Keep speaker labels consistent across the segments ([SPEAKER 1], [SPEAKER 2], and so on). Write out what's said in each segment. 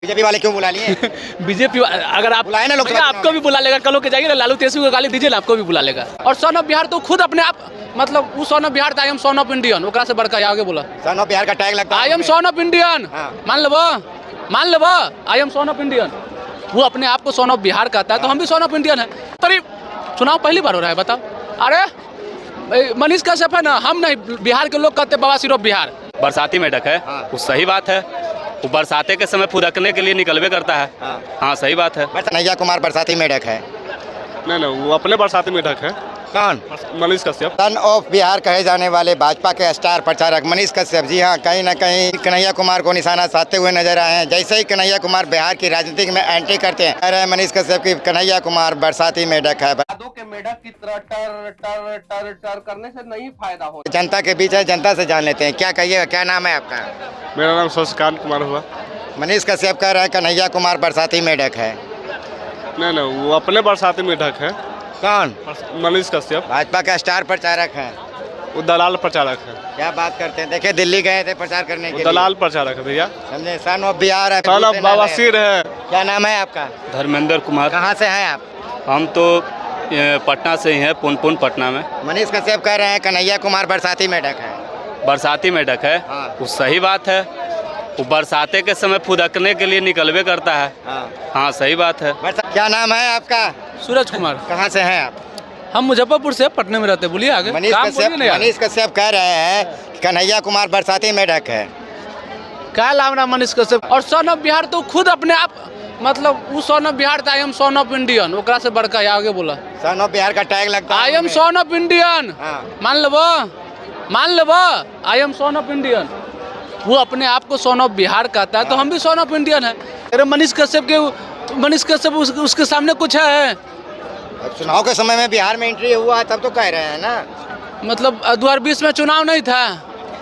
[SPEAKER 1] BJP वाले क्यों बुला लिए?
[SPEAKER 2] बीजेपी अगर आप
[SPEAKER 1] बुलाए ना लोग,
[SPEAKER 2] भैया, आपको भी बुला लेगा। कल के जाइए ना, लालू तेजस्वी को गाली दीजिए ना, आपको भी बुला लेगा। और सन ऑफ बिहार तो खुद अपने आप मतलब वो सन ऑफ बिहार था, आई एम सन ऑफ इंडियन, ओकरा से बड़का आगे बोला
[SPEAKER 1] सन ऑफ बिहार का टैग लगता है।
[SPEAKER 2] I am son of Indian. मान लो I am son of Indian. वो अपने आप को सन ऑफ बिहार कहता है, तो हम भी सन ऑफ इंडियन है। तरी चुनाव पहली बार हो रहा है, बताओ। अरे मनीष कश्यप है ना, हम नहीं, बिहार के लोग कहते बाबा सिर्फ बिहार।
[SPEAKER 3] बरसाती मेढक है, वो सही बात है। वो बरसाते के समय फुदकने के लिए निकलवे करता है। हाँ सही बात है।
[SPEAKER 1] कन्हैया कुमार बरसाती मेढक है।
[SPEAKER 4] नहीं, वो अपने बरसाती मेढक है।
[SPEAKER 1] कौन?
[SPEAKER 4] मनीष कश्यप।
[SPEAKER 1] सन ऑफ बिहार कहे जाने वाले भाजपा के स्टार प्रचारक मनीष कश्यप जी हाँ, कहीं न कहीं कन्हैया कुमार को निशाना साधते हुए नजर आए हैं। जैसे ही कन्हैया कुमार बिहार की राजनीति में एंट्री करते हैं, कह रहे हैं मनीष कश्यप की कन्हैया कुमार बरसाती मेढक है।
[SPEAKER 5] के मेढक की तरह टर टर टर टर करने से नहीं फायदा होता।
[SPEAKER 1] जनता के बीच है, जनता से जान लेते हैं। क्या कहिएगा, क्या नाम है आपका?
[SPEAKER 4] मेरा नाम शशिकांत कुमार हुआ।
[SPEAKER 1] मनीष कश्यप कह रहे हैं कन्हैया कुमार बरसाती मेढक है।
[SPEAKER 4] नहीं, वो अपने बरसाती मेढक है।
[SPEAKER 1] कौन?
[SPEAKER 4] मनीष कश्यप
[SPEAKER 1] भाजपा का स्टार प्रचारक है।
[SPEAKER 4] वो दलाल प्रचारक है।
[SPEAKER 1] क्या बात करते हैं, देखिए दिल्ली गए थे प्रचार करने के लिए।
[SPEAKER 4] दलाल प्रचारक है भैया।
[SPEAKER 1] समझे, सन ऑफ बिहार है।
[SPEAKER 4] सन ऑफ बवासीर है।
[SPEAKER 1] क्या नाम है आपका?
[SPEAKER 3] धर्मेंद्र कुमार।
[SPEAKER 1] कहाँ से हैं आप?
[SPEAKER 3] हम तो पटना से ही हैं, पुनपुन पटना में।
[SPEAKER 1] मनीष कश्यप कह रहे हैं कन्हैया कुमार बरसाती मेढक है।
[SPEAKER 3] बरसाती मेढक है, वो सही बात है। वो बरसाते के समय फुदकने के लिए निकलवे करता है। हाँ सही बात है।
[SPEAKER 1] क्या नाम है आपका?
[SPEAKER 2] सूरज कुमार।
[SPEAKER 1] कहाँ से हैं आप?
[SPEAKER 2] हम मुजफ्फरपुर से, पटना में रहते हैं। बोलिए आगे।
[SPEAKER 1] मनीष कश्यप कह रहे हैं कन्हैया कुमार बरसाती मेढक है।
[SPEAKER 2] क्या लाभ रहा मनीष कश्यप? और सन ऑफ बिहार तो खुद अपने आप मतलब वो सन ऑफ बिहार था, आई एम सन ऑफ इंडियन, ओकरा से बड़का आगे बोला
[SPEAKER 1] सन ऑफ बिहार का टैग लगता है।
[SPEAKER 2] I am son of Indian. मान लो I am son of Indian. वो अपने आप को सन ऑफ बिहार कहता है, तो हम भी सन ऑफ इंडियन है। अरे मनीष कश्यप उसके सामने कुछ है?
[SPEAKER 1] चुनाव के समय में बिहार में एंट्री हुआ तब तो कह रहे हैं ना।
[SPEAKER 2] मतलब 2020 में चुनाव नहीं था,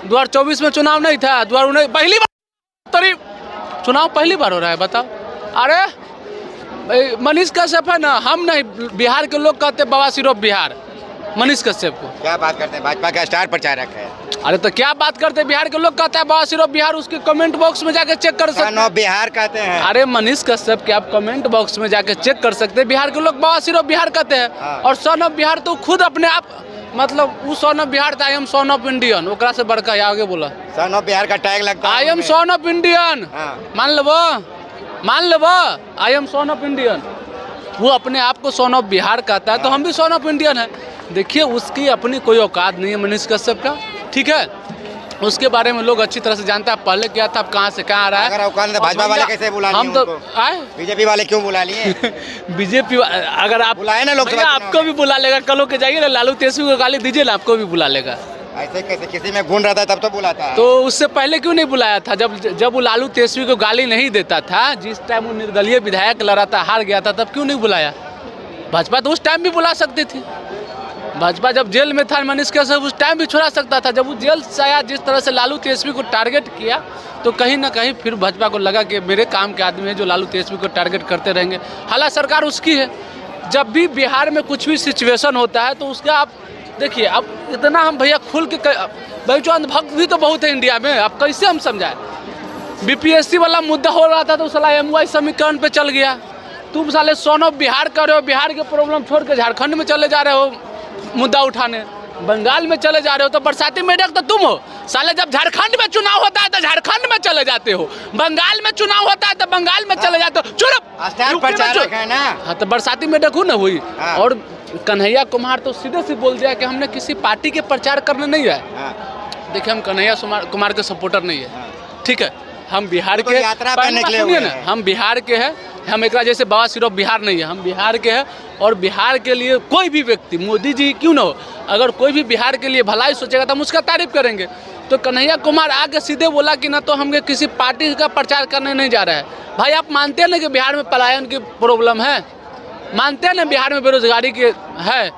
[SPEAKER 2] 2024 में चुनाव नहीं था, 2019 पहली बार तरी चुनाव पहली बार हो रहा है, बताओ। अरे मनीष कश्यप है ना, हम नहीं, बिहार के लोग कहते बाबा सिर्फ बिहार। मनीष कश्यप को
[SPEAKER 1] क्या बात करते हैं, भाजपा का स्टार प्रचारक है।
[SPEAKER 2] अरे तो क्या बात करते हैं, बिहार के लोग कहते हैं बाबा सिर्फ बिहार। उसके कमेंट बॉक्स में जाकर चेक कर सकते हैं।
[SPEAKER 1] सन ऑफ बिहार कहते हैं।
[SPEAKER 2] अरे मनीष कश्यप के आप कमेंट बॉक्स में जाकर चेक कर सकते हैं, बिहार के लोग बाबा सिर्फ बिहार कहते हैं। और सन ऑफ बिहार तो खुद अपने आप मतलब वो सन ऑफ बिहार था, आई एम सन ऑफ इंडियन, ओकरा से बड़का आगे बोला
[SPEAKER 1] सन ऑफ बिहार का टैग लगता है।
[SPEAKER 2] I am son of Indian. मान लो I am son of Indian. वो अपने आप को सन ऑफ बिहार कहता है, तो हम भी सन ऑफ इंडियन है। देखिए उसकी अपनी कोई औकात नहीं है मनीष कश्यप का, ठीक है। उसके बारे में लोग अच्छी तरह से जानते हैं, पहले क्या था, अब कहाँ से कहाँ आ रहा है।
[SPEAKER 1] अगर औकात भाजपा वाले कैसे बुला लिए?
[SPEAKER 2] हम तो आए,
[SPEAKER 1] बीजेपी वाले क्यों बुला लिए?
[SPEAKER 2] बीजेपी अगर आप
[SPEAKER 1] बुलाए ना लोग,
[SPEAKER 2] आपको भी बुला लेगा। कल के जाइए ना, लालू तेजस्वी को गाली दीजिए ना, आपको भी बुला लेगा।
[SPEAKER 1] ऐसे कैसे? किसी में गुण रहता है तब तो बुलाता है।
[SPEAKER 2] तो उससे पहले क्यों नहीं बुलाया था? जब वो लालू तेजस्वी को गाली नहीं देता था, जिस टाइम वो निर्दलीय विधायक लड़ा था, हार गया था, तब क्यों नहीं बुलाया? भाजपा तो उस टाइम भी बुला सकती थी। भाजपा जब जेल में था, मनीष कश्यप उस टाइम भी छोड़ा सकता था। जब वो जेल से आया, जिस तरह से लालू तेजस्वी को टारगेट किया, तो कहीं ना कहीं फिर भाजपा को लगा कि मेरे काम के आदमी हैं जो लालू तेजस्वी को टारगेट करते रहेंगे। हालांकि सरकार उसकी है। जब भी बिहार में कुछ भी सिचुएशन होता है तो उसका आप देखिए, अब इतना हम भैया खुल के भक्त भी तो बहुत है इंडिया में, अब कैसे हम समझाएं। बीपीएससी वाला मुद्दा हो रहा था तो साला MY समीकरण पे चल गया। तुम साले सन ऑफ बिहार कर रहे हो, बिहार के प्रॉब्लम छोड़ के झारखंड में चले जा रहे हो मुद्दा उठाने, बंगाल में चले जा रहे हो, तो बरसाती मेढक तो तुम हो साले। जब झारखंड में चुनाव होता है तो झारखंड में चले जाते हो, बंगाल में चुनाव होता है तो बंगाल में चले जाते हो।
[SPEAKER 1] स्टार प्रचारक है ना।
[SPEAKER 2] हाँ तो बरसाती मेढक हूँ ना हुई। और कन्हैया कुमार तो सीधे से बोल दिया कि हमने किसी पार्टी के प्रचार करने नहीं आए। देखिए हम कन्हैया कुमार के सपोर्टर नहीं है, ठीक है। हम बिहार के
[SPEAKER 1] यात्रा पे निकले हुए हैं।
[SPEAKER 2] हम बिहार के हैं, हम एक जैसे बाबा सिर्फ बिहार नहीं है, हम बिहार के हैं। और बिहार के लिए कोई भी व्यक्ति, मोदी जी क्यों ना हो, अगर कोई भी बिहार के लिए भलाई सोचेगा तो हम उसका तारीफ करेंगे। तो कन्हैया कुमार आगे सीधे बोला कि ना तो हम किसी पार्टी का प्रचार करने नहीं जा रहे हैं। भाई आप मानते हैं ना कि बिहार में पलायन की प्रॉब्लम है, मानते हैं ना बिहार में बेरोजगारी के है,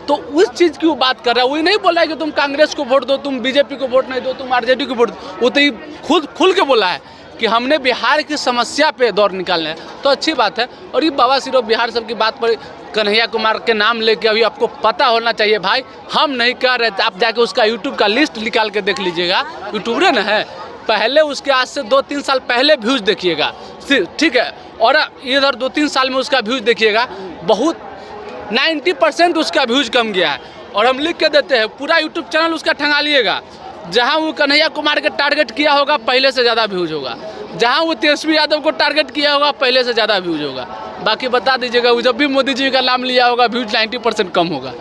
[SPEAKER 2] तो उस चीज़ की वो बात कर रहा है। वही नहीं बोला है कि तुम कांग्रेस को वोट दो, तुम बीजेपी को वोट नहीं दो, तुम RJD को वोट दो। वो तो खुल के बोला है कि हमने बिहार की समस्या पे दौर निकालना है, तो अच्छी बात है। और ये बाबा सिर्फ बिहार सब की बात पर कन्हैया कुमार के नाम लेके अभी आपको पता होना चाहिए भाई, हम नहीं कह रहे थे। आप जाके उसका यूट्यूब का लिस्ट निकाल के देख लीजिएगा, यूट्यूबर ना है, पहले उसके आज से 2-3 साल पहले व्यूज़ देखिएगा, ठीक है, और इधर 2-3 साल में उसका व्यूज़ देखिएगा, बहुत 90% उसका व्यूज़ कम गया है। और हम लिख के देते हैं, पूरा यूट्यूब चैनल उसका ठंगा लीजिएगा, जहाँ वो कन्हैया कुमार के टारगेट किया होगा पहले से ज़्यादा व्यूज़ होगा, जहाँ वो तेजस्वी यादव को टारगेट किया होगा पहले से ज़्यादा व्यूज़ होगा। बाकी बता दीजिएगा, वो जब भी मोदी जी का नाम लिया होगा व्यूज़ 90% कम होगा।